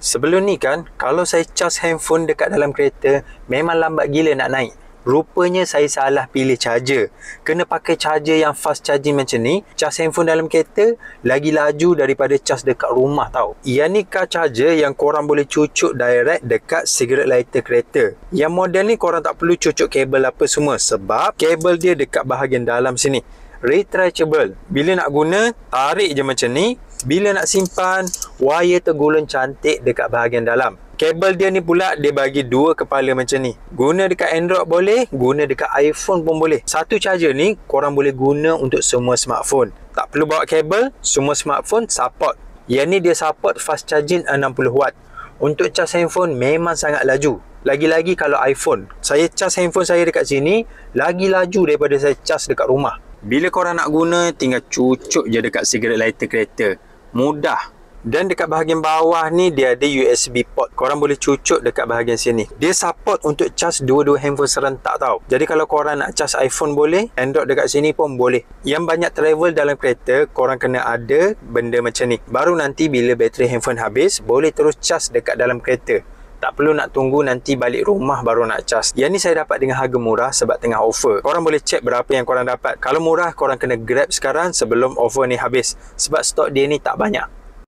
Sebelum ni kan, kalau saya cas handphone dekat dalam kereta, memang lambat gila nak naik. Rupanya saya salah pilih charger. Kena pakai charger yang fast charging macam ni. Cas handphone dalam kereta lagi laju daripada cas dekat rumah tau. Yang ni car charger yang korang boleh cucuk direct dekat cigarette lighter kereta. Yang model ni korang tak perlu cucuk kabel apa semua, sebab kabel dia dekat bahagian dalam sini. Retractable. Bila nak guna, tarik je macam ni. Bila nak simpan, wire tergulung cantik dekat bahagian dalam. Kabel dia ni pula, dia bagi dua kepala macam ni. Guna dekat Android boleh, guna dekat iPhone pun boleh. Satu charger ni, korang boleh guna untuk semua smartphone. Tak perlu bawa kabel, semua smartphone support. Yang ni dia support fast charging 60W. Untuk cas handphone memang sangat laju. Lagi-lagi kalau iPhone. Saya cas handphone saya dekat sini, lagi laju daripada saya cas dekat rumah. Bila korang nak guna, tinggal cucuk je dekat cigarette lighter kereta. Mudah. Dan dekat bahagian bawah ni dia ada USB port. Korang boleh cucuk dekat bahagian sini. Dia support untuk cas dua-dua handphone serentak tau. Jadi kalau korang nak cas iPhone boleh, Android dekat sini pun boleh. Yang banyak travel dalam kereta, korang kena ada benda macam ni. Baru nanti bila bateri handphone habis, boleh terus cas dekat dalam kereta. Tak perlu nak tunggu nanti balik rumah baru nak cas. Yang ni saya dapat dengan harga murah sebab tengah offer. Korang boleh check berapa yang korang dapat. Kalau murah, korang kena grab sekarang sebelum offer ni habis. Sebab stok dia ni tak banyak.